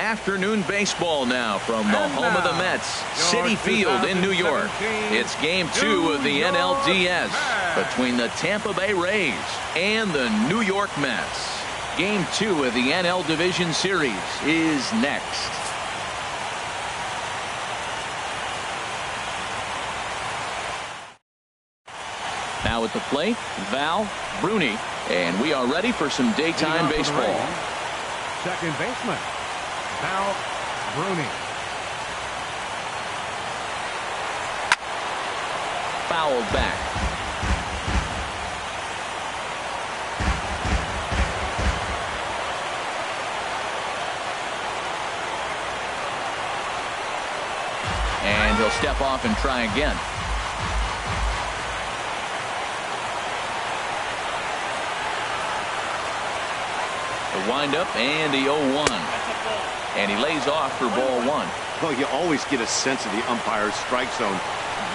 Afternoon baseball now from the home of the Mets, Citi Field in New York. It's game 2 of the NLDS between the Tampa Bay Rays and the New York Mets. Game 2 of the NL Division Series is next. Now at the plate, Val Bruni, and we are ready for some daytime baseball. Second baseman, Val Bruni. Fouled back. And he'll step off and try again. The windup and the 0-1. And he lays off for ball 1. Well, you always get a sense of the umpire's strike zone,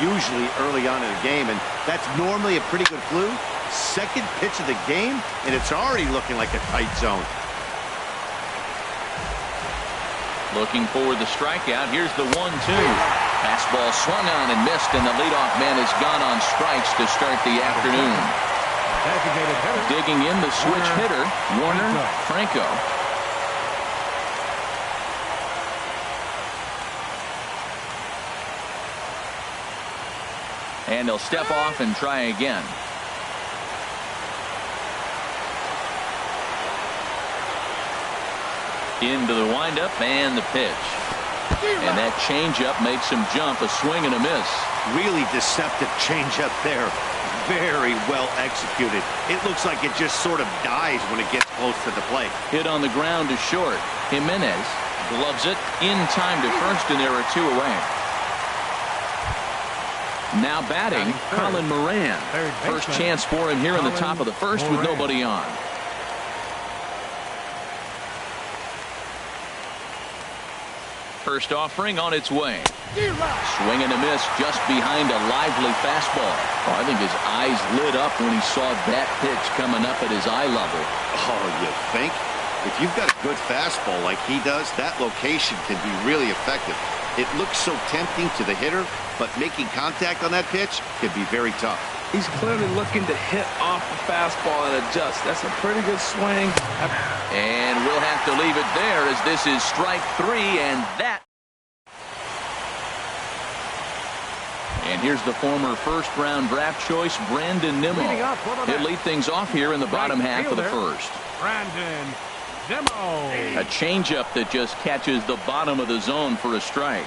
usually early on in the game, and that's normally a pretty good clue. Second pitch of the game, and it's already looking like a tight zone. Looking for the strikeout. Here's the 1-2. Fastball swung on and missed, and the leadoff man has gone on strikes to start the afternoon. Digging in the switch hitter, Warner Franco. And he'll step off and try again. Into the windup and the pitch. And that changeup makes him jump, a swing and a miss. Really deceptive changeup there. Very well executed. It looks like it just sort of dies when it gets close to the plate. Hit on the ground is short. Jimenez gloves it in time to first, and there are 2 away. Now batting, Colin Moran. First chance for him here in the top of the first with nobody on. First offering on its way. Swing and a miss just behind a lively fastball. Oh, I think his eyes lit up when he saw that pitch coming up at his eye level. Oh, you think? If you've got a good fastball like he does, that location can be really effective. It looks so tempting to the hitter, but making contact on that pitch can be very tough. He's clearly looking to hit off the fastball and adjust. That's a pretty good swing. And we'll have to leave it there as this is strike 3, and that. And here's the former first-round draft choice, Brandon Nimmo. He'll lead things off here in the bottom half of the first. Brandon Nimmo. A changeup that just catches the bottom of the zone for a strike.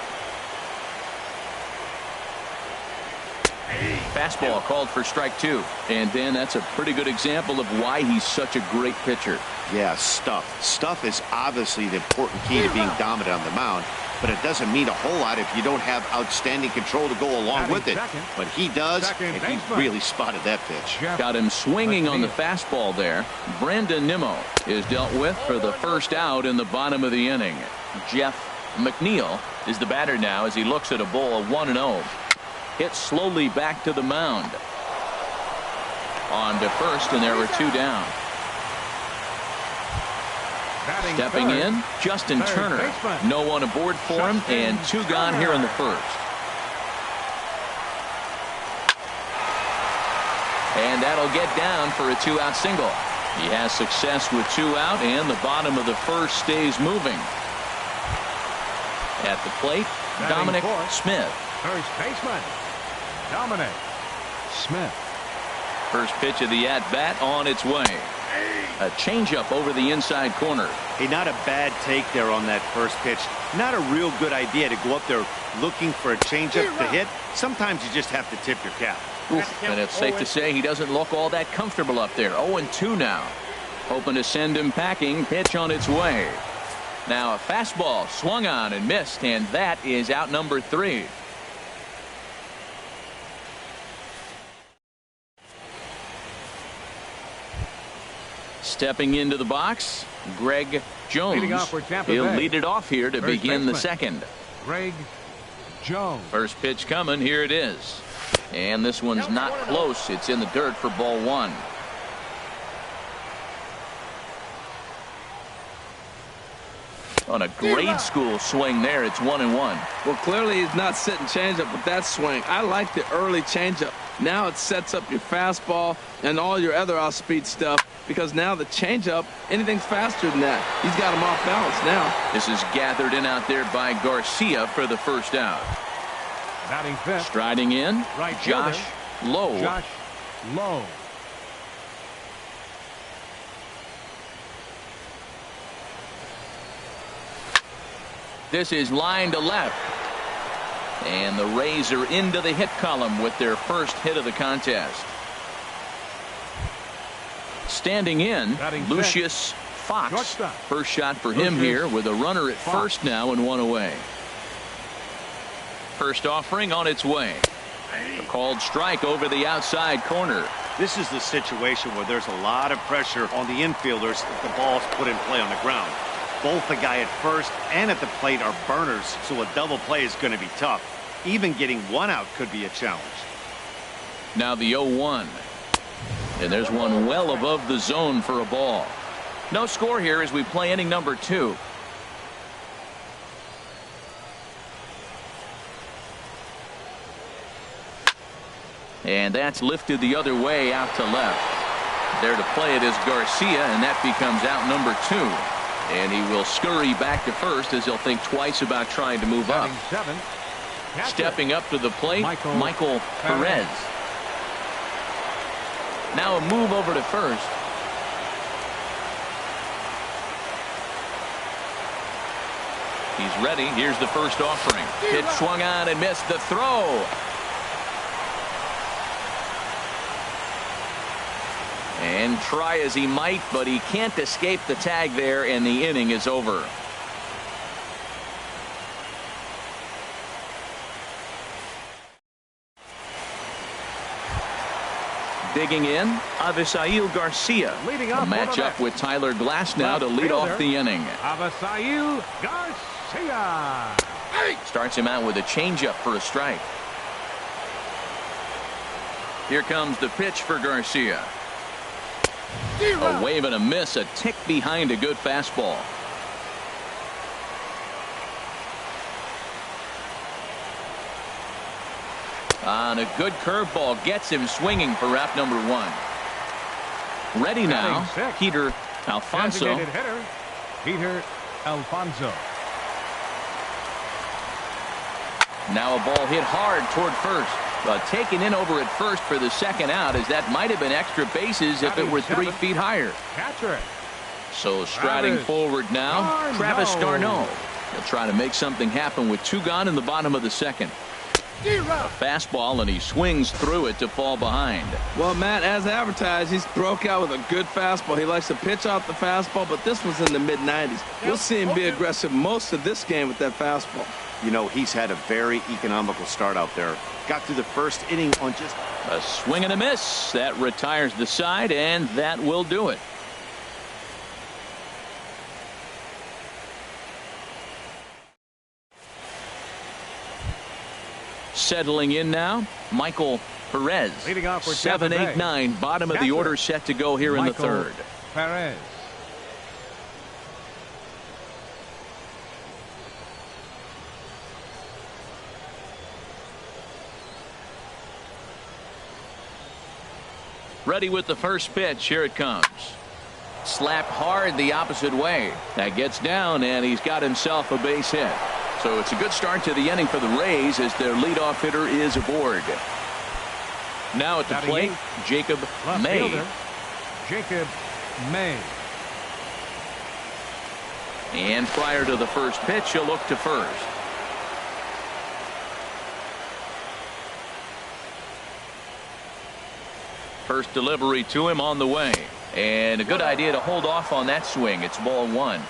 Fastball called for strike 2. And then that's a pretty good example of why he's such a great pitcher. Yeah, stuff. Stuff is obviously the important key to being dominant on the mound, but it doesn't mean a whole lot if you don't have outstanding control to go along with it. But he does, and he really spotted that pitch. Got him swinging on the fastball there. Brandon Nimmo is dealt with for the first out in the bottom of the inning. Jeff McNeil is the batter now as he looks at a ball of 1-0. Hit slowly back to the mound. On to first, and there were 2 down. Stepping in, Justin Turner. No one aboard for him, and 2 gone here in the first. And that'll get down for a 2-out single. He has success with 2 out, and the bottom of the first stays moving. At the plate, Dominic Smith. First baseman, Dominic Smith. First pitch of the at-bat on its way. A changeup over the inside corner. Hey, not a bad take there on that first pitch. Not a real good idea to go up there looking for a changeup to hit. Sometimes you just have to tip your cap. Oof, and it's safe to say he doesn't look all that comfortable up there. 0-2 now. Hoping to send him packing. Pitch on its way. Now a fastball swung on and missed, and that is out number 3. Stepping into the box, Greg Jones. He'll lead it off here to begin the second. Greg Jones. First pitch coming. Here it is. And this one's not close. It's in the dirt for ball 1. On a grade school swing there, it's 1-1. Well, clearly he's not sitting changeup with that swing. I like the early changeup. Now it sets up your fastball and all your other off-speed stuff, because now the changeup, anything's faster than that. He's got him off balance now. This is gathered in out there by Garcia for the first out. Batting fifth. Striding in, Right Josh Lowe. Josh Lowe. This is line to left. And the Rays are into the hit column with their first hit of the contest. Standing in, Batting Lucius Fox. Shortstop. First shot for him here with a runner at first now and one away. First offering on its way. A called strike over the outside corner. This is the situation where there's a lot of pressure on the infielders if the ball's put in play on the ground. Both the guy at first and at the plate are burners, so a double play is going to be tough. Even getting one out could be a challenge. Now the 0-1. And there's one well above the zone for a ball. No score here as we play inning number 2. And that's lifted the other way out to left. There to play it is Garcia, and that becomes out number 2. And he will scurry back to first as he'll think twice about trying to move up. Seven. Stepping up to the plate, Michael Perez. Now a move over to first. He's ready. Here's the first offering. Pitch swung on and missed the throw. And try as he might, but he can't escape the tag there, and the inning is over. Digging in, Avisail Garcia. Leading A off matchup with Tyler Glass now to lead off the inning. Avisail Garcia. Starts him out with a changeup for a strike. Here comes the pitch for Garcia. A wave and a miss, a tick behind a good fastball. On a good curveball gets him swinging for wrap number 1. Ready now, Peter Alfonso. Designated hitter, Peter Alfonso. Now a ball hit hard toward first. Taken in over at first for the second out, as that might have been extra bases if it were 3 feet higher. Catcher. So striding forward now, Travis d'Arnaud. He'll try to make something happen with 2 gone in the bottom of the second. A fastball, and he swings through it to fall behind. Well, Matt, as advertised, he's broke out with a good fastball. He likes to pitch off the fastball, but this was in the mid-90s. We'll see him be aggressive most of this game with that fastball. You know, he's had a very economical start out there. Got through the first inning on just a swing and a miss. That retires the side, and that will do it. Settling in now, Michael Perez. Leading off for 7, 8, 9. Bottom of the order set to go here in the third. Perez. Ready with the first pitch. Here it comes. Slapped hard the opposite way. That gets down, and he's got himself a base hit. So it's a good start to the inning for the Rays as their leadoff hitter is aboard. Now at the plate, Jacob May. Fielder, Jacob May. And prior to the first pitch, he'll look to first. First delivery to him on the way. And a good idea to hold off on that swing. It's ball 1.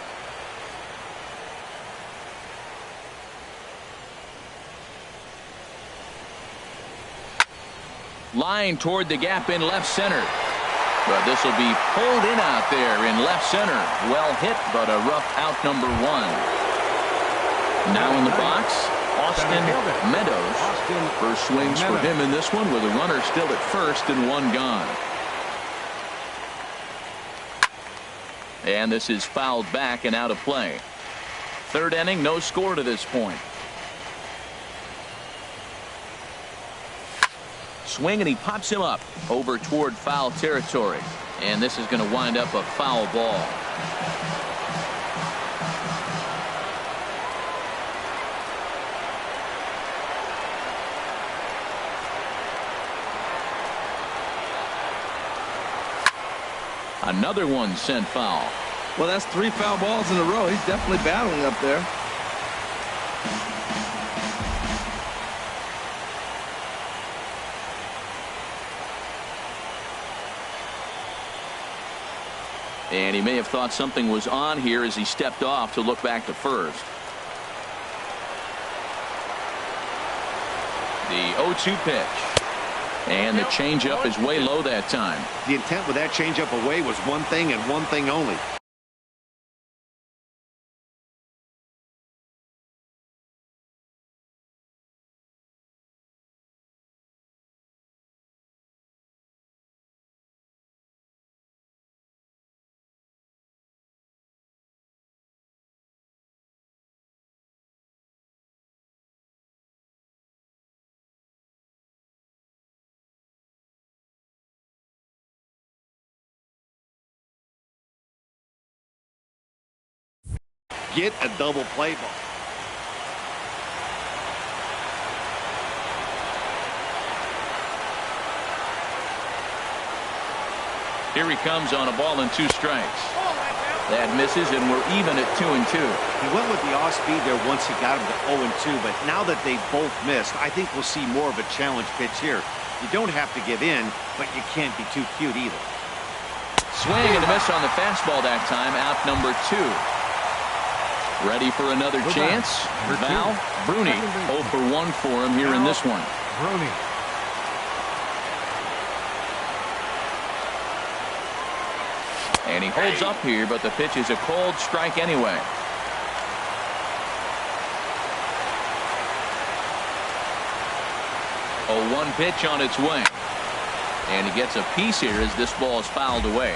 Line toward the gap in left center. But this will be pulled in out there in left center. Well hit, but a rough out number 1. Now in the box, Austin Meadows. First swings for him in this one with a runner still at first and 1 gone. And this is fouled back and out of play. third inning, no score to this point. Swing, and he pops him up over toward foul territory. And this is going to wind up a foul ball. Another one sent foul. Well, that's 3 foul balls in a row. He's definitely battling up there. And he may have thought something was on here as he stepped off to look back to first. The 0-2 pitch. And the changeup is way low that time. The intent with that changeup away was one thing and one thing only. Get a double play ball. Here he comes on a ball and 2 strikes. That misses, and we're even at 2-2. He went with the off speed there once he got him to 0-2, but now that they've both missed, I think we'll see more of a challenge pitch here. You don't have to give in, but you can't be too cute either. Swing and a miss on the fastball that time. Out number 2. Ready for another chance. Val Bruni 0 for 1 for him here in this one. Bruni. And he holds up here, but the pitch is a cold strike anyway. A 1 pitch on its way. And he gets a piece here as this ball is fouled away.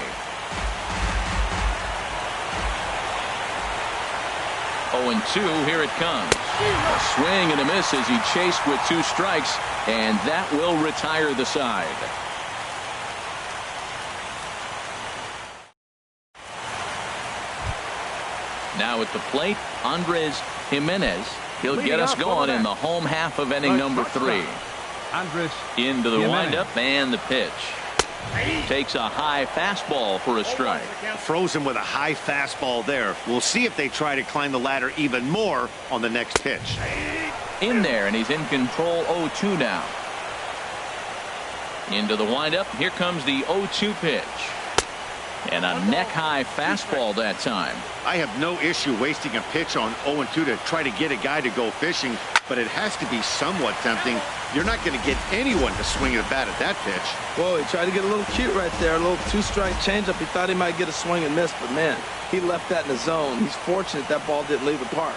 0-2, here it comes. A swing and a miss as he chased with 2 strikes, and that will retire the side. Now at the plate, Andres Jimenez. He'll get us going in the home half of inning number 3. Andres Into the Jimenez. windup and the pitch. Takes a high fastball for a strike. Froze him with a high fastball there. We'll see if they try to climb the ladder even more on the next pitch. In there, and he's in control. 0-2 now. Into the windup. Here comes the 0-2 pitch. And a neck-high fastball that time. I have no issue wasting a pitch on 0-2 to try to get a guy to go fishing, but it has to be somewhat tempting. You're not going to get anyone to swing at a bat at that pitch. Whoa, he tried to get a little cute right there. A little 2-strike changeup. He thought he might get a swing and miss, but man, he left that in the zone. He's fortunate that ball didn't leave the park.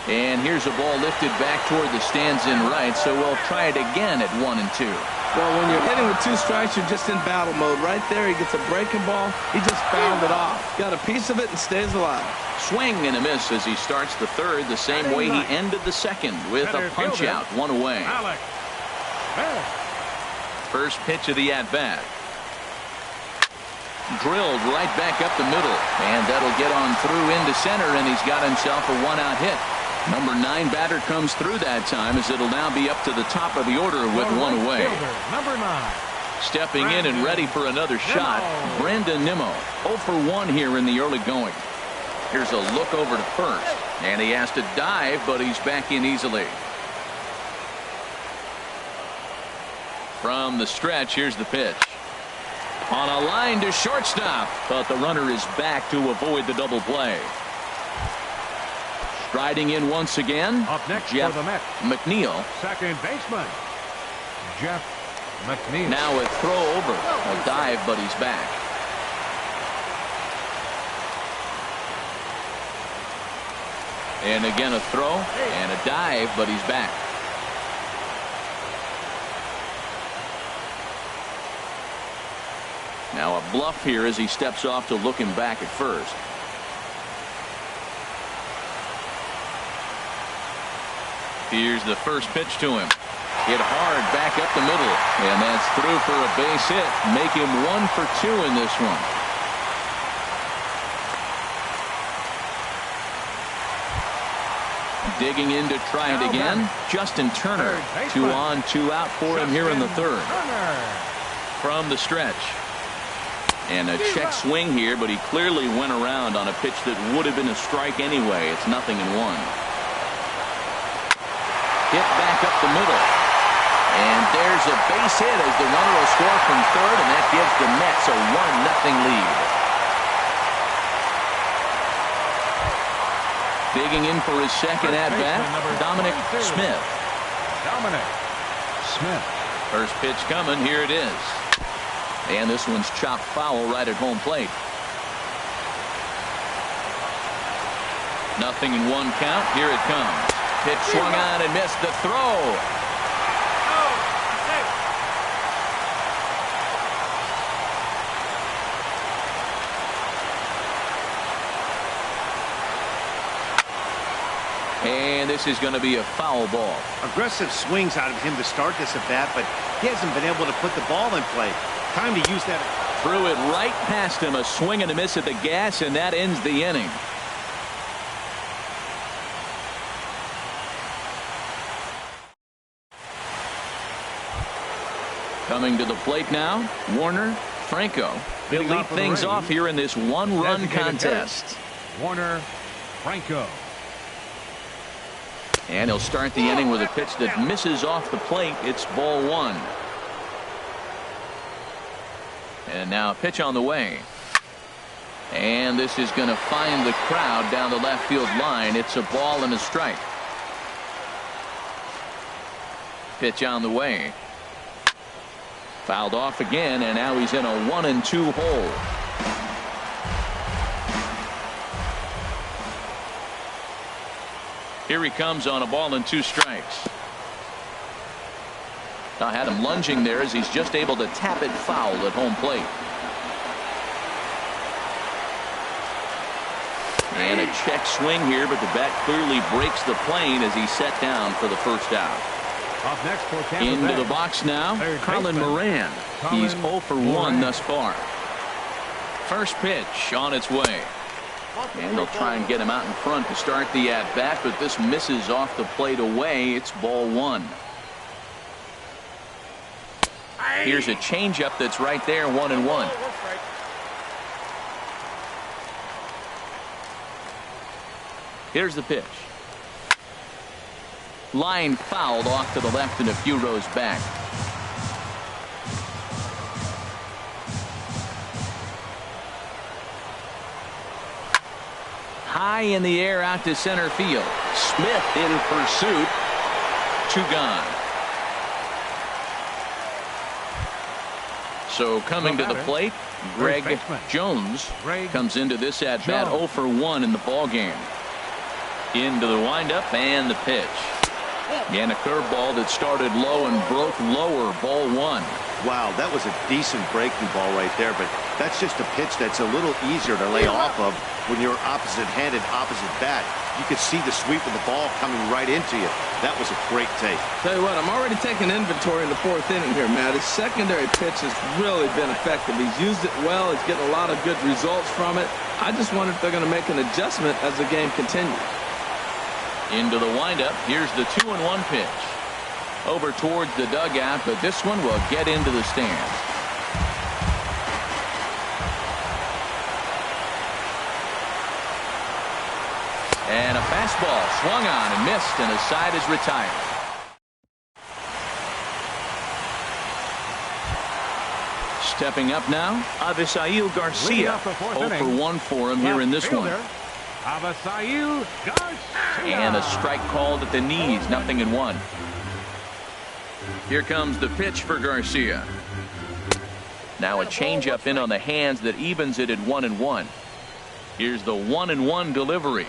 And here's a ball lifted back toward the stands in right, so we'll try it again at 1-2. Well, when you're hitting with 2 strikes, you're just in battle mode. Right there, he gets a breaking ball. He just fouled it off. Got a piece of it and stays alive. Swing and a miss as he starts the third the same way he ended the second with a punch out, 1 away. First pitch of the at-bat. Drilled right back up the middle, and that'll get on through into center, and he's got himself a 1-out hit. Number 9 batter comes through that time, as it'll now be up to the top of the order with 1 away. Number 9. Stepping in and ready for another shot, Brandon Nimmo. 0 for 1 here in the early going. Here's a look over to first, and he has to dive, but he's back in easily. From the stretch, here's the pitch. On a line to shortstop, but the runner is back to avoid the double play. Striding in once again, Up next Jeff for the Mets. McNeil. Second baseman, Jeff McNeil. Now a throw over, a dive, but he's back. And again a throw and a dive, but he's back. Now a bluff here as he steps off to look him back at first. Here's the first pitch to him. Hit hard back up the middle. And that's through for a base hit. Make him 1 for 2 in this one. Digging in to try it again. Justin Turner. 2 on, 2 out for him here in the third. From the stretch. And a check swing here, but he clearly went around on a pitch that would have been a strike anyway. It's 0-1. Hit back up the middle. And there's a base hit as the runner will score from third, and that gives the Mets a 1-0 lead. Digging in for his second at-bat, Dominic Smith. Dominic Smith. First pitch coming. Here it is. And this one's chopped foul right at home plate. 0-1 count. Here it comes. Pitch swung on and missed the throw. And this is going to be a foul ball. Aggressive swings out of him to start this at bat, but he hasn't been able to put the ball in play. Time to use that. Threw it right past him. A swing and a miss at the gas, and that ends the inning. Coming to the plate now, Warner Franco. He'll lead things off here in this one-run contest. Warner Franco. And he'll start the inning with a pitch that misses off the plate. It's ball 1. And now a pitch on the way. And this is going to find the crowd down the left field line. It's a ball and a strike. Pitch on the way. Fouled off again, and now he's in a 1-2 hole. Here he comes on a ball and 2 strikes. I had him lunging there as he's just able to tap it foul at home plate. And a check swing here, but the bat clearly breaks the plane as he's set down for the first out. Up next for Tampa Into Bay. the box now, Colin baseman, Moran. He's 0 for 1 thus far. First pitch on its way. And they'll try and get him out in front to start the at-bat, but this misses off the plate away. It's ball 1. Here's a changeup that's right there, 1-1. Here's the pitch. Line fouled off to the left and a few rows back. High in the air out to center field. Smith in pursuit. 2 gone. So coming to the plate, Greg Jones comes into this at bat 0 for 1 in the ball game. Into the windup and the pitch. And a curveball that started low and broke lower, ball 1. Wow, that was a decent breaking ball right there, but that's just a pitch that's a little easier to lay off of when you're opposite-handed, opposite bat. You could see the sweep of the ball coming right into you. That was a great take. Tell you what, I'm already taking inventory in the 4th inning here, Matt. His secondary pitch has really been effective. He's used it well. He's getting a lot of good results from it. I just wonder if they're going to make an adjustment as the game continues. Into the windup. Here's the 2-1 pitch. Over towards the dugout, but this one will get into the stands. And a fastball swung on and missed, and a side is retired. Stepping up now, Avisail Garcia. 0 for 1 for him here in this one. Avisail Garcia. And a strike called at the knees, 0-1. Here comes the pitch for Garcia. Now a changeup in on the hands that evens it at 1-1. Here's the 1-1 delivery.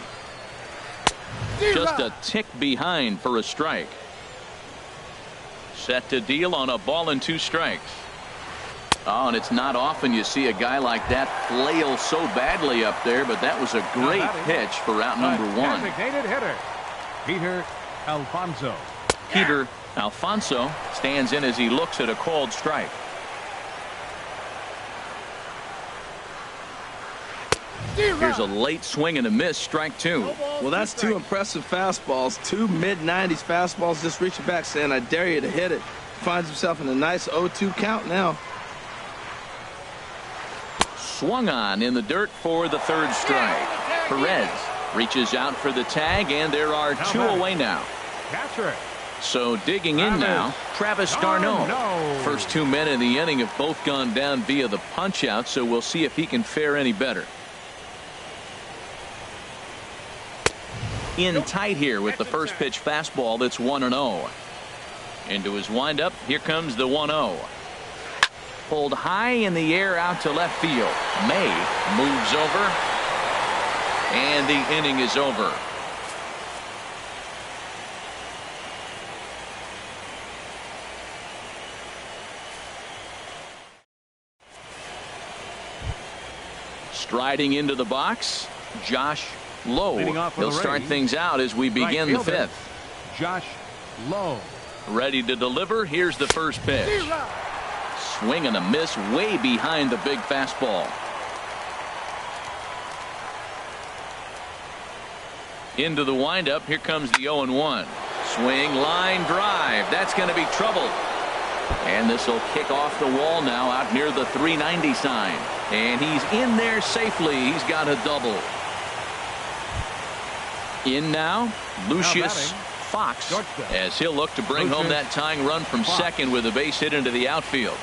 Just a tick behind for a strike. Set to deal on a ball and 2 strikes. Oh, and it's not often you see a guy like that flail so badly up there, but that was a great pitch for out number one. Designated hitter, Peter Alfonso. Peter Alfonso stands in as he looks at a called strike. Here's a late swing and a miss, strike two. Well, that's two impressive fastballs, two mid-90s fastballs just reaching back saying, I dare you to hit it. Finds himself in a nice 0-2 count now. Swung on in the dirt for the third strike. Perez reaches out for the tag, and there are two away now. Catcher. So digging in now, Travis d'Arnaud. First 2 men in the inning have both gone down via the punch out, so we'll see if he can fare any better. In tight here with the first pitch fastball that's 1-0. Into his windup, here comes the 1-0. Pulled high in the air out to left field. May moves over, and the inning is over. Striding into the box, Josh Lowe. He'll start things out as we begin the fifth. Josh Lowe. Ready to deliver. Here's the first pitch. Swing and a miss way behind the big fastball. Into the windup. Here comes the 0-1. Swing, line drive. That's going to be trouble. And this will kick off the wall now out near the 390 sign. And he's in there safely. He's got a double. In now, Lucius Fox, as he'll look to bring home that tying run from second with a base hit into the outfield.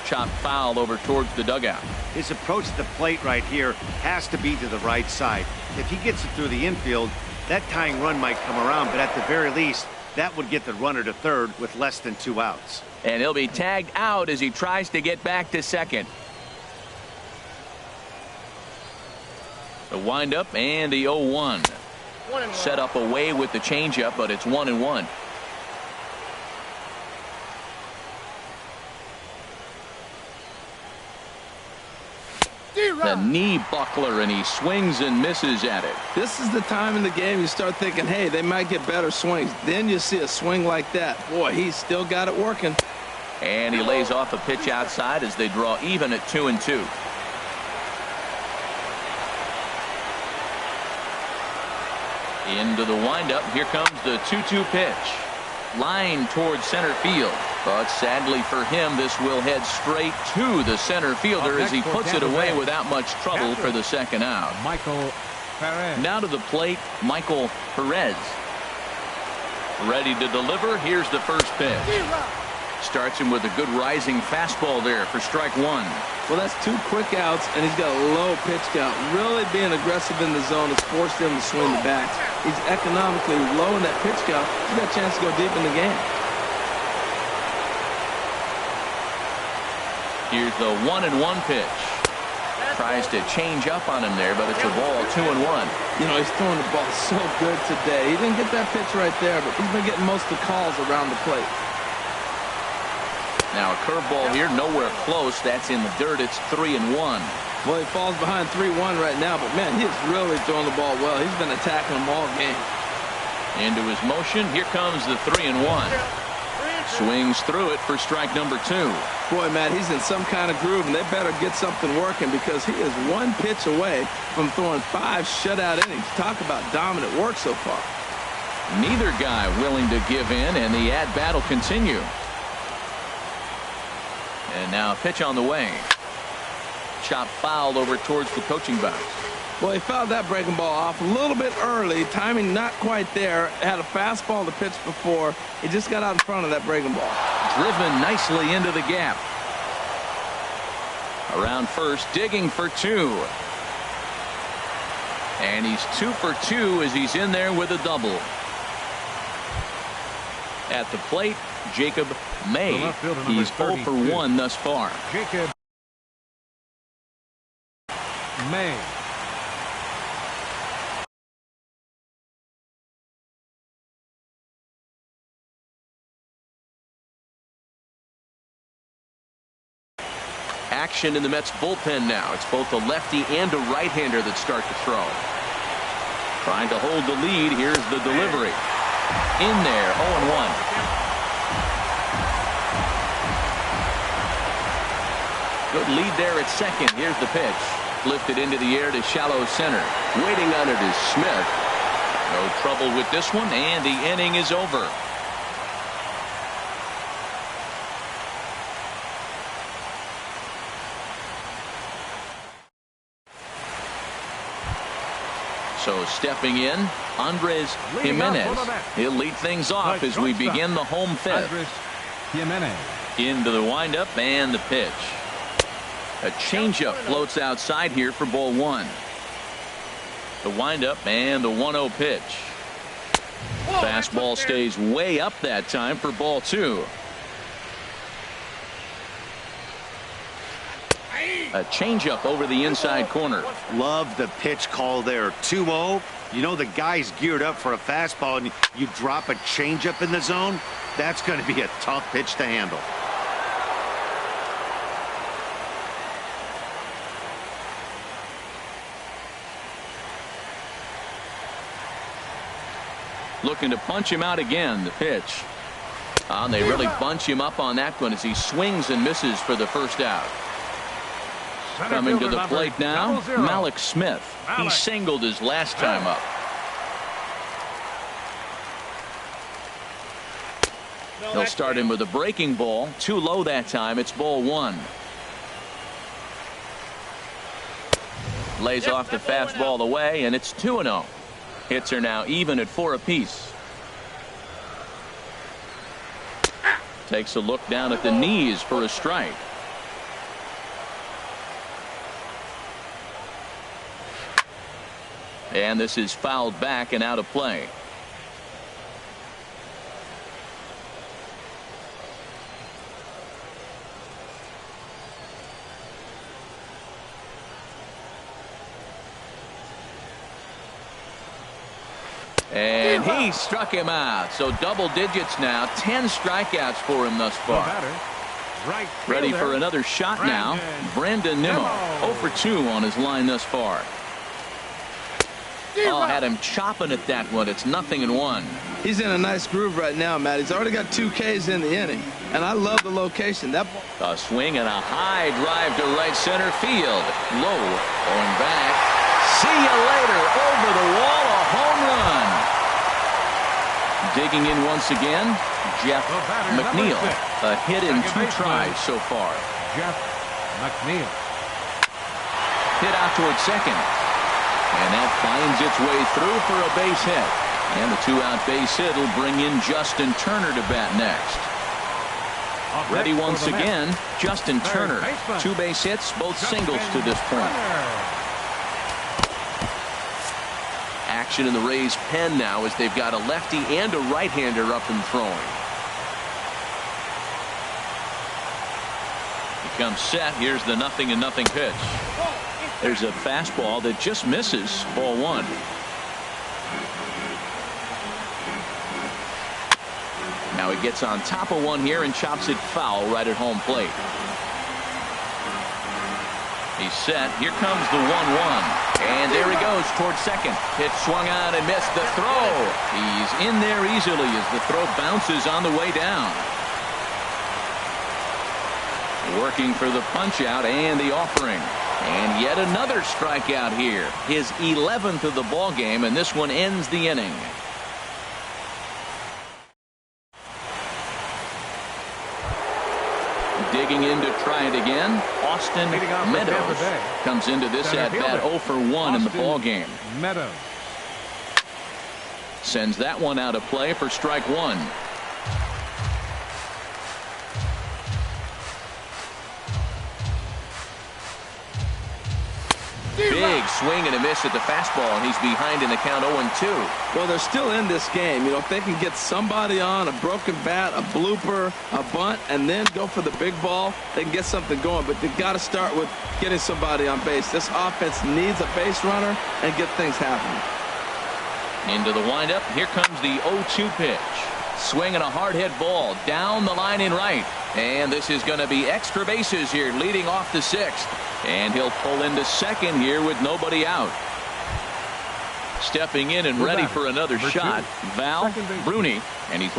Chopped foul over towards the dugout. His approach to the plate right here has to be to the right side. If he gets it through the infield, that tying run might come around, but at the very least, that would get the runner to third with less than 2 outs. And he'll be tagged out as he tries to get back to second. The windup and the 0-1. Set up away with the changeup, but it's 1-1. The knee buckler, and he swings and misses at it. This is the time in the game you start thinking, hey, they might get better swings. Then you see a swing like that. Boy, he's still got it working. And he lays off a pitch outside as they draw even at 2-2. Into the windup. Here comes the 2-2 pitch. Line towards center field. But sadly for him, this will head straight to the center fielder as he puts it away without much trouble for the second out. Michael Perez. Now to the plate, Michael Perez. Ready to deliver. Here's the first pitch. Starts him with a good rising fastball there for strike one. Well, that's 2 quick outs, and he's got a low pitch count. Really being aggressive in the zone has forced him to swing the bats. He's economically low in that pitch count. He's got a chance to go deep in the game. Here's the 1-1 pitch. Tries to change up on him there, but it's a ball, 2-1. You know, he's throwing the ball so good today. He didn't get that pitch right there, but he's been getting most of the calls around the plate. Now a curveball here, nowhere close. That's in the dirt. It's 3-1. Well, he falls behind 3-1 right now, but man, he is really throwing the ball well. He's been attacking them all game. Into his motion. Here comes the 3-1. Swings through it for strike number 2. Boy, Matt, he's in some kind of groove, and they better get something working because he is 1 pitch away from throwing 5 shutout innings. Talk about dominant work so far. Neither guy willing to give in, and the at-bat will continue. And now a pitch on the way. Chop foul over towards the coaching box. Well, he fouled that breaking ball off a little bit early. Timing not quite there. Had a fastball to pitch before. He just got out in front of that breaking ball. Driven nicely into the gap. Around first, digging for 2. And he's 2 for 2 as he's in there with a double. At the plate, Jacob May. He's 0 for 1 thus far. Jacob May. action in the Mets bullpen now. It's both a lefty and a right-hander that start to throw. Trying to hold the lead. Here's the delivery. In there, 0-1. Good lead there at second. Here's the pitch. Lifted into the air to shallow center. Waiting on it is Smith. No trouble with this one, and the inning is over. So stepping in, Andres Jimenez. He'll lead things off as we begin the home fifth. Into the windup and the pitch. A changeup floats outside here for ball one. The windup and the 1-0 pitch. Fastball stays way up that time for ball two. A changeup over the inside corner. Love the pitch call there. 2-0. You know the guy's geared up for a fastball, and you drop a changeup in the zone. That's going to be a tough pitch to handle. Looking to punch him out again. The pitch. And they really bunch him up on that one as he swings and misses for the first out. Coming to the plate now, Malik Smith. He singled his last time up. He'll start him with a breaking ball. Too low that time. It's ball one. Lays off the fastball away, and it's 2-0. Hits are now even at 4 apiece. Takes a look down at the knees for a strike. And this is fouled back and out of play. And he struck him out. So double digits now. 10 strikeouts for him thus far. Ready for another shot now. Brandon Nimmo. 0 for 2 on his line thus far. Oh, had him chopping at that one. It's 0-1. He's in a nice groove right now, Matt. He's already got 2 Ks in the inning, and I love the location. That ball. A swing and a high drive to right center field. Low, going back. See you later. Over the wall, a home run. Digging in once again, Jeff McNeil. A hit in 2 tries so far. Jeff McNeil. Hit out towards second. And that finds its way through for a base hit. And the 2-out base hit will bring in Justin Turner to bat next. Ready once again, Justin Turner. 2 base hits, both singles to this point. Action in the Rays pen now as they've got a lefty and a right-hander up and throwing. He comes set. Here's the 0-0 pitch. There's a fastball that just misses. Ball one. Now he gets on top of one here and chops it foul right at home plate. He's set. Here comes the 1-1. And there he goes towards second. Pitch swung on and missed the throw. He's in there easily as the throw bounces on the way down. Working for the punch out and the offering. And yet another strikeout here. His 11th of the ball game, and this one ends the inning. Digging in to try it again. Austin Meadows comes into this at bat 0 for 1 in the ball game. Meadows sends that one out of play for strike one. Big swing and a miss at the fastball, and he's behind in the count 0-2. Well, they're still in this game. You know, if they can get somebody on, a broken bat, a blooper, a bunt, and then go for the big ball, they can get something going. But they got to start with getting somebody on base. This offense needs a base runner and get things happening. Into the windup. Here comes the 0-2 pitch. Swinging a hard hit ball down the line in right. And this is going to be extra bases here leading off the 6th. And he'll pull into second here with nobody out. Stepping in and ready for another shot, Val Bruni. And he's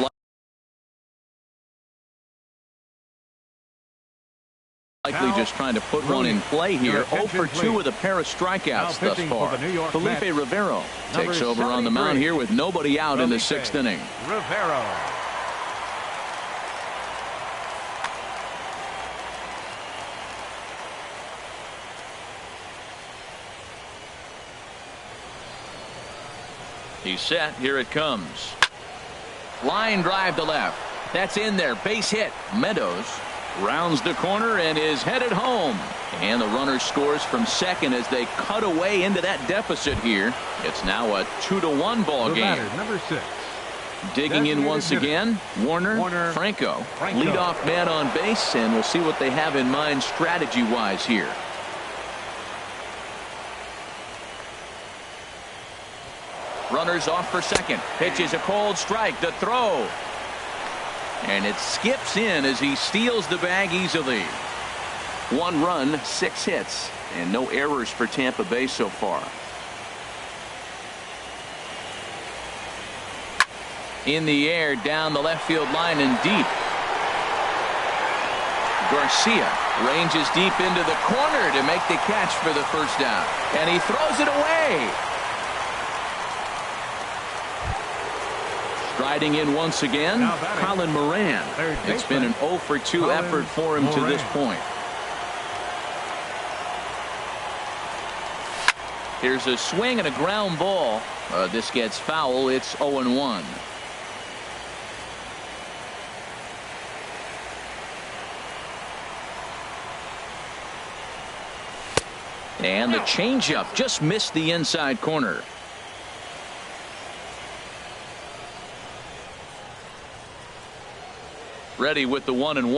likely just trying to put one in play here. 0 for 2 with a pair of strikeouts thus far. Felipe Rivero takes over on the mound here with nobody out in the 6th inning. Rivero. He's set. Here it comes. Line drive to left. That's in there. Base hit. Meadows rounds the corner and is headed home. And the runner scores from second as they cut away into that deficit here. It's now a 2-1 ball game. Number 6. Digging in once again, Warner Franco. Leadoff man on base, and we'll see what they have in mind strategy-wise here. Runners off for second. Pitch is a cold strike. The throw. And it skips in as he steals the bag easily. 1 run, 6 hits, and no errors for Tampa Bay so far. In the air, down the left field line and deep. Garcia ranges deep into the corner to make the catch for the first down. And he throws it away. Striding in once again, Colin Moran. It's been an 0 for 2 effort for him to this point. Here's a swing and a ground ball. This gets foul. It's 0-1. And the changeup just missed the inside corner. Ready with the 1-1.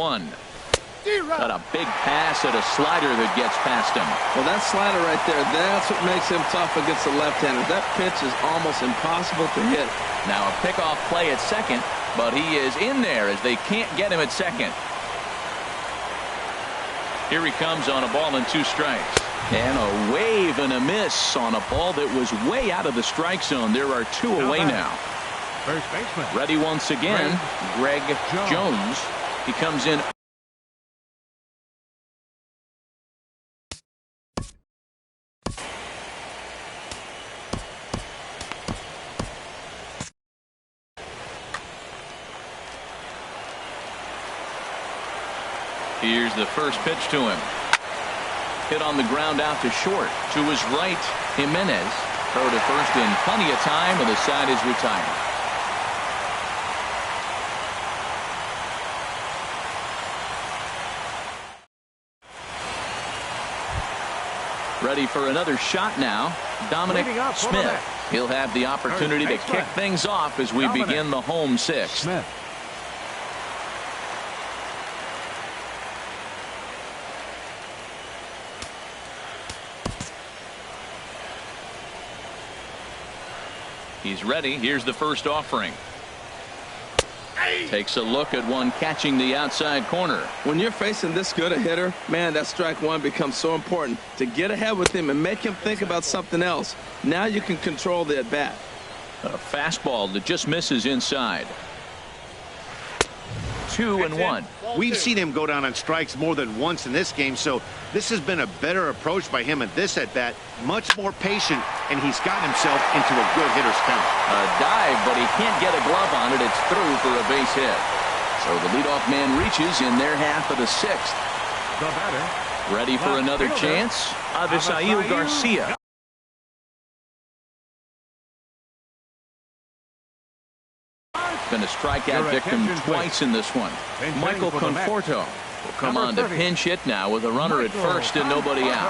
Got a big pass at a slider that gets past him. Well, that slider right there, that's what makes him tough against the left-hander. That pitch is almost impossible to hit. Now a pickoff play at second, but he is in there as they can't get him at second. Here he comes on a ball and 2 strikes. And a wave and a miss on a ball that was way out of the strike zone. There are 2 away now. First baseman. Ready once again, Greg Jones. He comes in. Here's the first pitch to him. Hit on the ground out to short. To his right, Jimenez. Throw to first in plenty of time, and the side is retired. Ready for another shot now, Dominic Smith. He'll have the opportunity to kick things off as we begin the home 6th. Smith. He's ready. Here's the first offering. Takes a look at one catching the outside corner. When you're facing this good a hitter, man, that strike one becomes so important to get ahead with him and make him think about something else. Now you can control the at bat. A fastball that just misses inside. 2-1. We've seen him go down on strikes more than once in this game, so this has been a better approach by him at this at bat. Much more patient, and he's gotten himself into a good hitter's count. A dive, but he can't get a glove on it. It's through for a base hit. So the leadoff man reaches in their half of the 6th. The batter. Ready for another chance? Avisail Garcia. Going to strike out victim twice in this one. Michael Conforto will come on to pinch hit now with a runner at first and nobody out.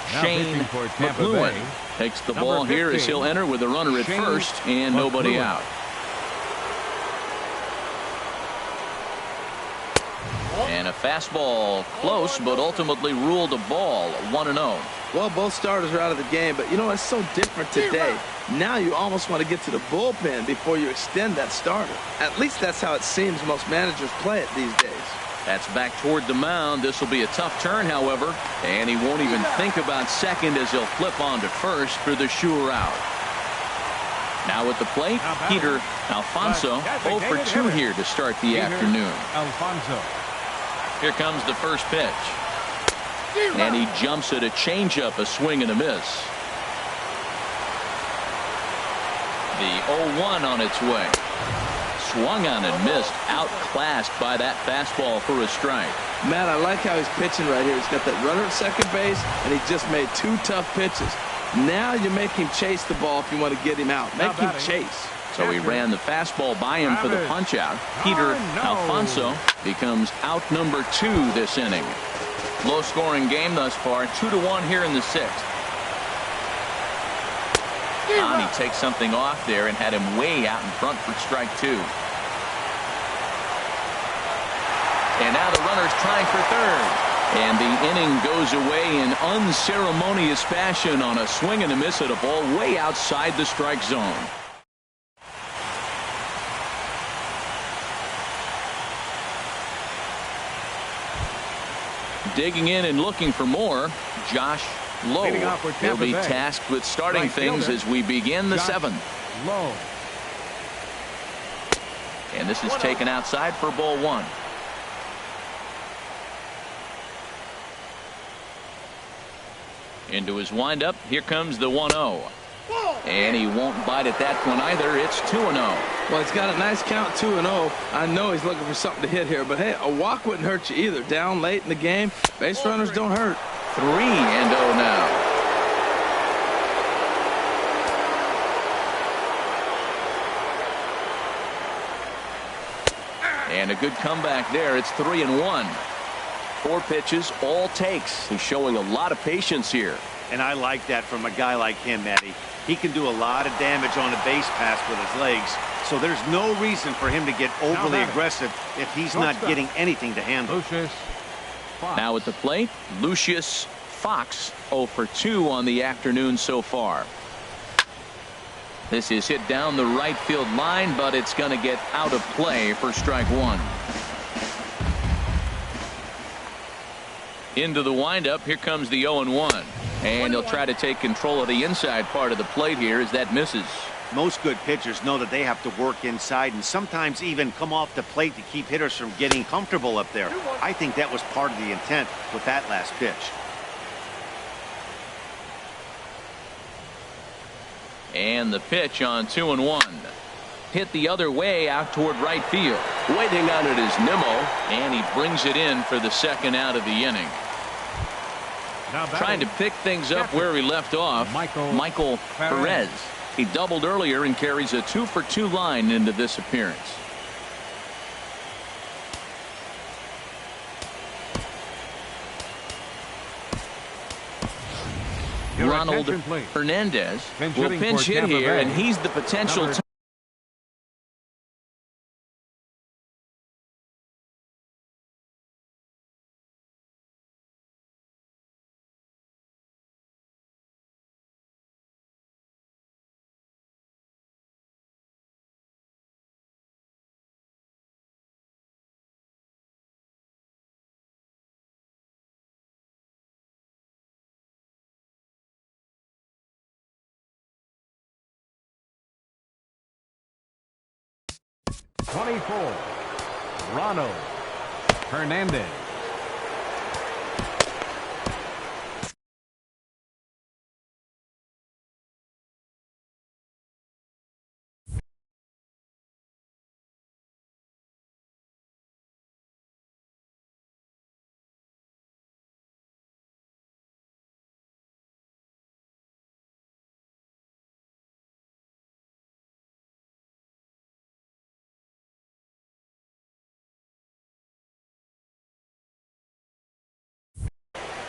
Shane McLuhan takes the ball here as he'll enter with a runner at first and nobody out. And And a fastball close, but ultimately ruled a ball, 1-0. Well, both starters are out of the game, but you know, it's so different today. Now you almost want to get to the bullpen before you extend that starter. At least that's how it seems most managers play it these days. That's back toward the mound. This will be a tough turn, however, and he won't even think about second as he'll flip on to first for the sure out. Now at the plate, Peter Alfonso, 0 for 2 here to start the afternoon. Alfonso. Here comes the first pitch. And he jumps at a changeup, a swing and a miss. The 0-1 on its way. Swung on and missed, outclassed by that fastball for a strike. Matt, I like how he's pitching right here. He's got that runner at second base, and he just made 2 tough pitches. Now you make him chase the ball if you want to get him out. Make him chase. So he ran the fastball by him for the punch out. Peter Alfonso becomes out number 2 this inning. Low scoring game thus far, 2-1 here in the 6th. He takes something off there and had him way out in front for strike 2. And now the runner's trying for third. And the inning goes away in unceremonious fashion on a swing and a miss at a ball way outside the strike zone. Digging in and looking for more, Josh Lowe. He'll be tasked with starting things as we begin the 7th. Lowe. And this is taken outside for ball 1. Into his windup. Here comes the 1-0. And he won't bite at that one either. It's 2-0. Well, he's got a nice count, 2-0. I know he's looking for something to hit here, but hey, a walk wouldn't hurt you either. Down late in the game, base runners don't hurt. 3-0 now. And a good comeback there. It's 3-1. 4 pitches, all takes. He's showing a lot of patience here. And I like that from a guy like him, Eddie. He can do a lot of damage on a base pass with his legs, so there's no reason for him to get overly aggressive if he's not getting anything to handle. Now at the plate, Lucius Fox, 0 for 2 on the afternoon so far. This is hit down the right field line, but it's going to get out of play for strike 1. Into the windup. Here comes the 0-1. And he'll try to take control of the inside part of the plate here as that misses. Most good pitchers know that they have to work inside and sometimes even come off the plate to keep hitters from getting comfortable up there. I think that was part of the intent with that last pitch. And the pitch on 2-1. Hit the other way out toward right field. Waiting on it is Nimmo, and he brings it in for the 2nd out of the inning. Trying to pick things up where he left off, Michael Perez. He doubled earlier and carries a 2 for 2 line into this appearance. Ronald Hernandez will pinch hit here, and he's the potential Ronald Hernandez.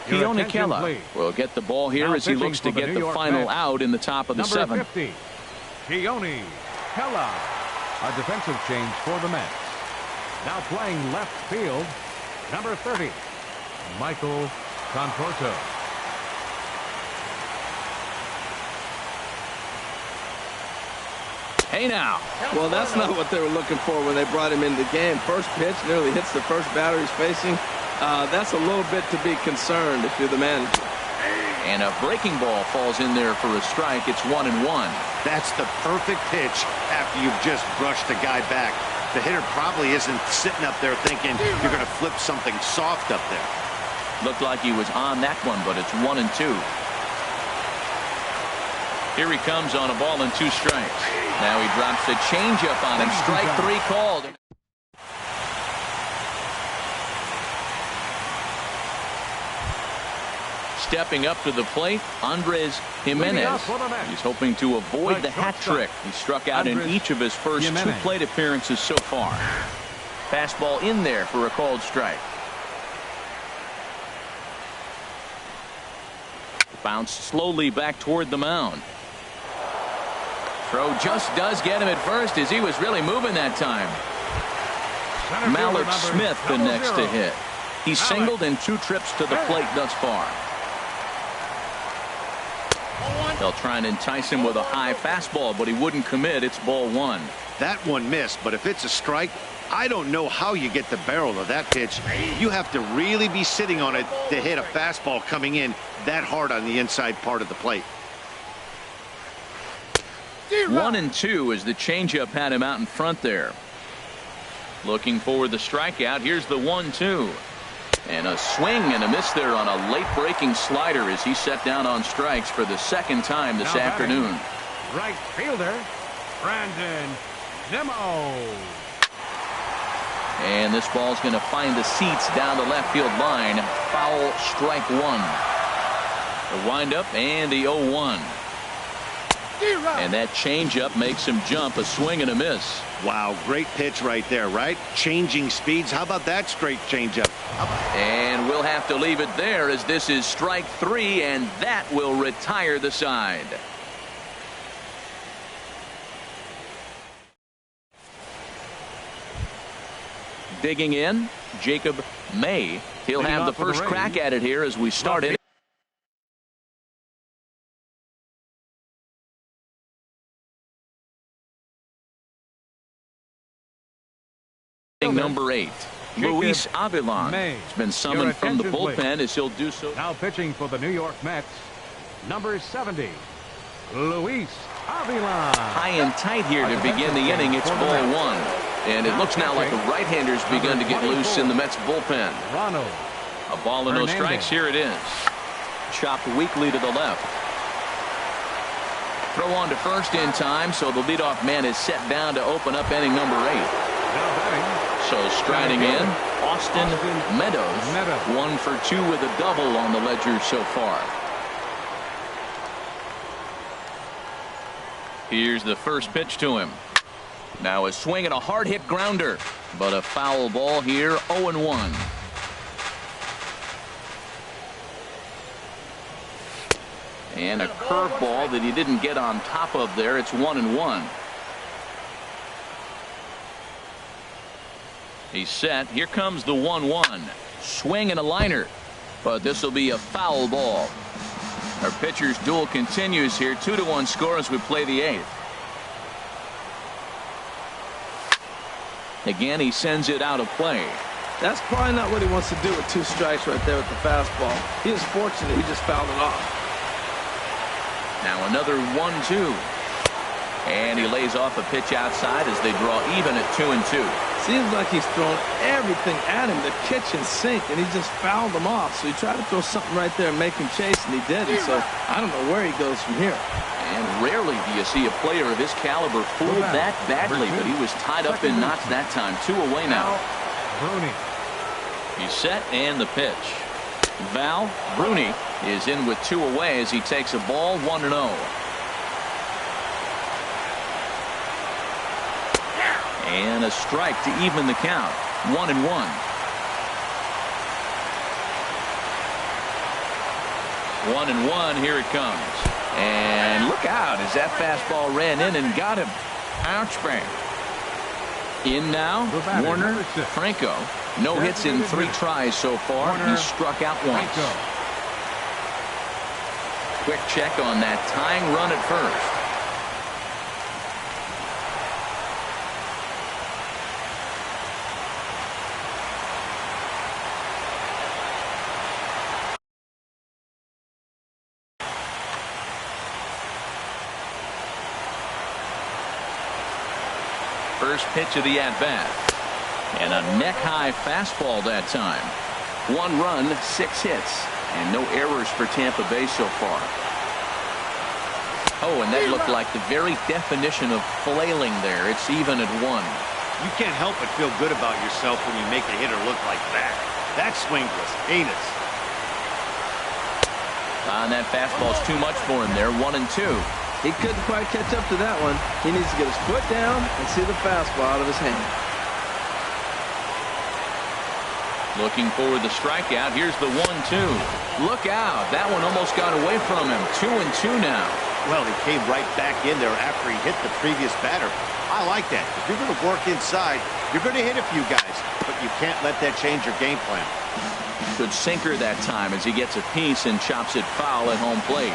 Keone Kela will get the ball here now as he looks to get the final out in the top of the 7th. 50, Keone Kela, a defensive change for the Mets. Now playing left field, Number 30, Michael Conforto. Hey now. Well, that's not what they were looking for when they brought him into the game. First pitch nearly hits the first batter he's facing. That's a little bit to be concerned if you're the manager. And a breaking ball falls in there for a strike. It's 1-1. That's the perfect pitch after you've just brushed the guy back. The hitter probably isn't sitting up there thinking you're going to flip something soft up there. Looked like he was on that one, but it's 1-2. Here he comes on a ball and 2 strikes. Now he drops the changeup on him. Strike 3 called. Stepping up to the plate, Andres Jimenez. He's hoping to avoid the hat trick. He struck out in each of his first 2 plate appearances so far. Fastball in there for a called strike. Bounced slowly back toward the mound. Throw just does get him at first as he was really moving that time. Mallard Smith the next to hit. He's singled in 2 trips to the plate thus far. They'll try and entice him with a high fastball, but he wouldn't commit. It's ball 1. That one missed, but if it's a strike, I don't know how you get the barrel of that pitch. You have to really be sitting on it to hit a fastball coming in that hard on the inside part of the plate. 1-2 as the changeup had him out in front there. Looking for the strikeout. Here's the 1-2. And a swing and a miss there on a late breaking slider as he set down on strikes for the 2nd time this afternoon. Right fielder, Brandon Nimmo. And this ball's going to find the seats down the left field line. Foul, strike 1. The windup and the 0-1. And that changeup makes him jump. A swing and a miss. Wow, great pitch right there, right? Changing speeds. How about that straight changeup? And we'll have to leave it there as this is strike 3, and that will retire the side. Digging in, Jacob May. He'll have the first crack at it here as we start it. Number 8, Luis Avilan has been summoned from the bullpen as he'll do so. Now pitching for the New York Mets, number 70, Luis Avilan. High and tight here to begin the inning. It's ball 1. And it looks now like the right-hander's begun to get loose in the Mets bullpen. A ball and no strikes. Here it is. Chopped weakly to the left. Throw on to first in time, so the leadoff man is set down to open up inning number 8. So striding in, Austin Meadows. 1 for 2 with a double on the ledger so far. Here's the first pitch to him. Now a swing and a hard hit grounder, but a foul ball here. 0-1. And a curveball that he didn't get on top of there. It's 1-1. He's set. Here comes the 1-1. Swing and a liner, but this will be a foul ball. Our pitcher's duel continues here. 2-1 score as we play the 8th. Again, he sends it out of play. That's probably not what he wants to do with 2 strikes right there with the fastball. He was fortunate he just fouled it off. Now another 1-2. And he lays off a pitch outside as they draw even at 2-2. Seems like he's thrown everything at him, the kitchen sink, and he just fouled them off. So he tried to throw something right there and make him chase, and he didn't. So I don't know where he goes from here. And rarely do you see a player of his caliber fooled that badly, but he was tied up in knots that time. 2 away now. Bruni. He's set and the pitch. Val Bruni is in with 2 away as he takes a ball. 1-0. And a strike to even the count. 1-1. 1-1. Here it comes. And look out as that fastball ran in and got him. Ouch, bang. In now, Warner Franco. No hits in 3 tries so far. He struck out once. Quick check on that tying run at first. First pitch of the at-bat. And a neck-high fastball that time. 1 run, 6 hits. And no errors for Tampa Bay so far. Oh, and that looked like the very definition of flailing there. It's even at 1. You can't help but feel good about yourself when you make a hitter look like that. That swing was heinous. And that fastball's too much for him there. 1-2. He couldn't quite catch up to that one. He needs to get his foot down and see the fastball out of his hand. Looking for the strikeout. Here's the 1-2. Look out. That one almost got away from him. 2-2 now. Well, he came right back in there after he hit the previous batter. I like that. If you're going to work inside, you're going to hit a few guys, but you can't let that change your game plan. Good sinker that time as he gets a piece and chops it foul at home plate.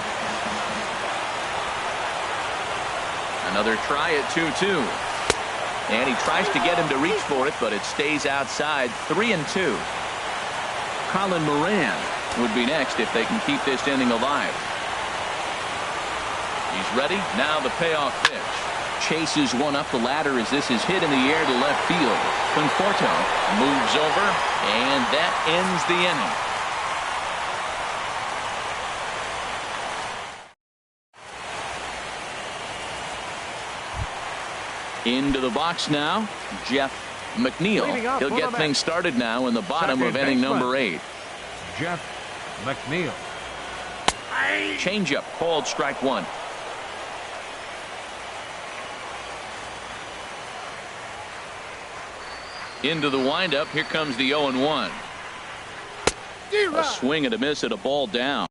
Another try at 2-2. And he tries to get him to reach for it, but it stays outside. 3-2. Colin Moran would be next if they can keep this inning alive. He's ready. Now the payoff pitch. Chases one up the ladder as this is hit in the air to left field. Conforto moves over, and that ends the inning. Into the box now, Jeff McNeil. He'll get things started now in the bottom of inning number 8. Jeff McNeil. Changeup called strike 1. Into the windup. Here comes the 0-1. A swing and a miss at a ball down.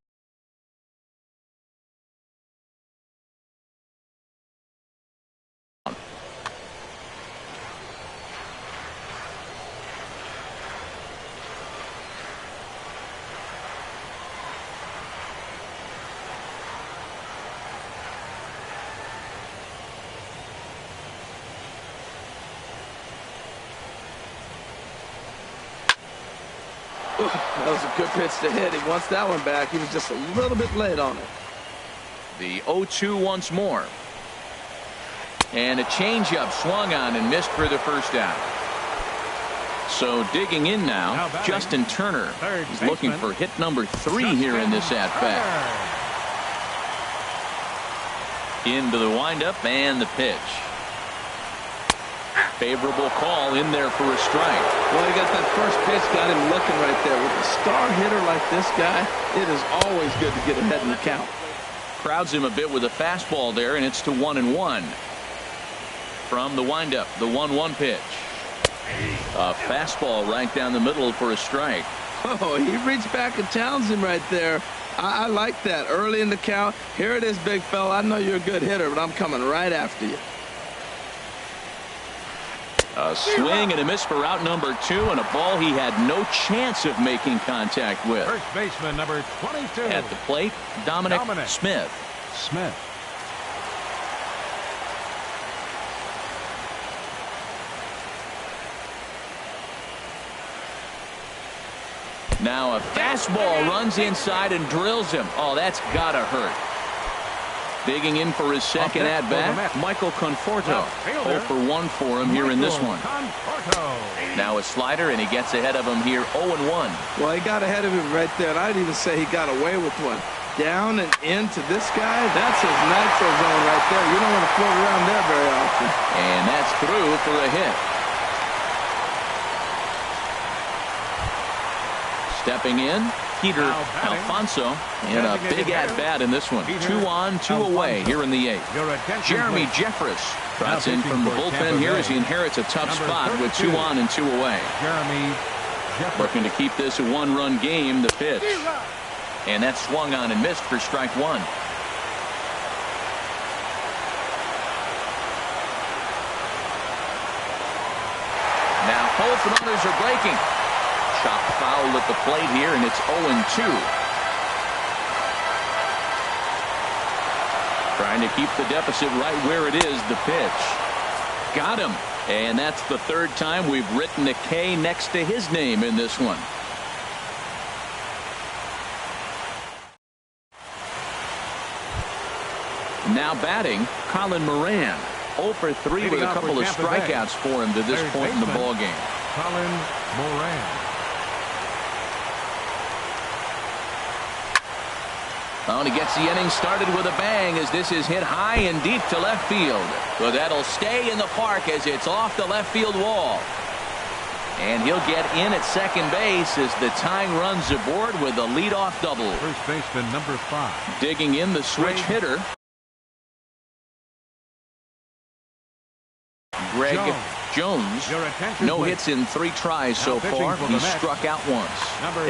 That was a good pitch to hit. He wants that one back. He was just a little bit late on it. The 0-2 once more. And a changeup swung on and missed for the first out. So digging in now, Justin Turner. He's looking for hit number 3 here in this at-bat. Into the windup and the pitch. Favorable call in there for a strike. Well, he got that first pitch, got him looking right there. With a star hitter like this guy, it is always good to get ahead in the count. Crowds him a bit with a fastball there, and it's to 1-1. From the windup, the 1-1 pitch. A fastball right down the middle for a strike. Oh, he reached back and challenged him right there. I like that. Early in the count. Here it is, big fella. I know you're a good hitter, but I'm coming right after you. A swing and a miss for out number 2, and a ball he had no chance of making contact with. First baseman number 22. At the plate, Dominic Smith. Now a fastball runs inside and drills him. Oh, that's gotta hurt. Digging in for his second at-bat, Michael Conforto. 0 for 1 for him here in this one. Now a slider, and he gets ahead of him here, 0-1. Well, he got ahead of him right there, and I'd even say he got away with one. Down and into this guy, that's his nitro zone right there. You don't want to float around there very often. And that's through for a hit. Stepping in, Peter Alfonso, and a big at-bat in this one. 2 on, 2 away here in the 8th. Jeremy Jeffress trots in from the bullpen here as he inherits a tough spot with 2 on and 2 away. Looking to keep this a 1-run game, the pitch. And that swung on and missed for strike 1. Now both runners are breaking. Chop foul at the plate here, and it's 0-2. Trying to keep the deficit right where it is. The pitch. Got him. And that's the third time we've written a K next to his name in this one. Now batting, Colin Moran. 0 for 3 with a couple of strikeouts for him to this point in the ball game. Colin Moran. Oh, and he gets the inning started with a bang as this is hit high and deep to left field. But that'll stay in the park as it's off the left field wall. And he'll get in at second base as the tying runs aboard with a leadoff double. First baseman number 5. Digging in the switch hitter. Greg Jones. No hits in 3 tries so far. He struck out once.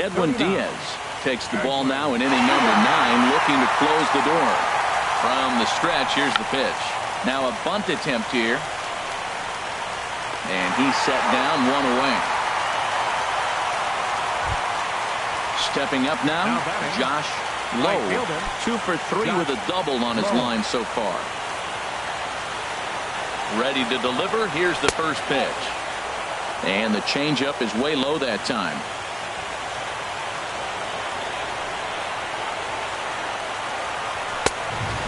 Edwin Diaz takes the ball now in inning number 9, looking to close the door. From the stretch, here's the pitch. Now a bunt attempt here. And he's set down, 1 away. Stepping up now, Josh Lowe. 2 for 3 with a double on his line so far. Ready to deliver. Here's the first pitch. And the changeup is way low that time.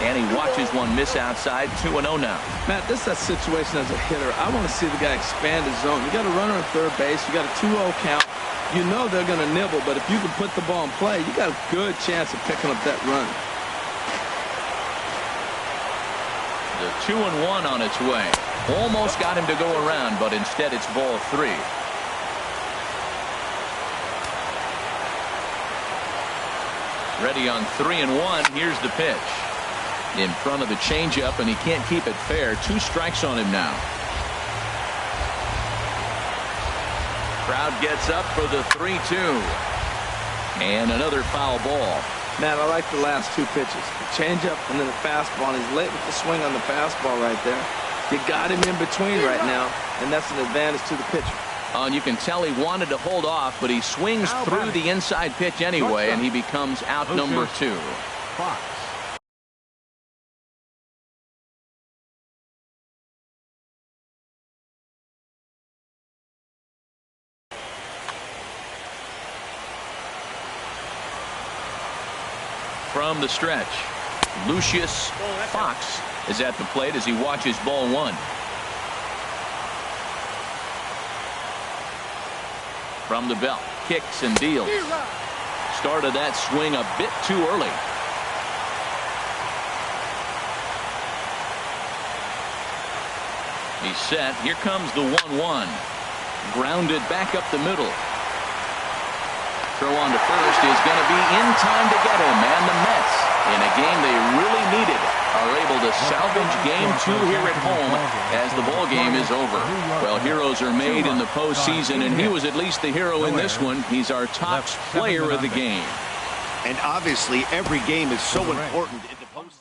And he watches one miss outside. 2-0 now. Matt, this is that situation as a hitter. I want to see the guy expand his zone. You got a runner on third base. You got a 2-0 count. You know they're going to nibble, but if you can put the ball in play, you got a good chance of picking up that run. The 2-1 on its way. Almost got him to go around, but instead it's ball 3. Ready on 3-1. Here's the pitch. In front of the changeup, and he can't keep it fair. 2 strikes on him now. Crowd gets up for the 3-2. And another foul ball. Matt, I like the last 2 pitches. The changeup and then the fastball. And he's late with the swing on the fastball right there. You got him in between right now, and that's an advantage to the pitcher. And you can tell he wanted to hold off, but he swings through the inside pitch anyway, and he becomes out number 2. Fox. From the stretch, Lucius Fox is at the plate as he watches ball 1. From the belt, kicks and deals. Started that swing a bit too early. He's set. Here comes the 1-1. Grounded back up the middle. Throw on to first is going to be in time to get him, and the Mets, in a game they really needed, are able to salvage game 2 here at home as the ball game is over. Well, heroes are made in the postseason, and he was at least the hero in this one. He's our top player of the game. And obviously every game is so important in the postseason.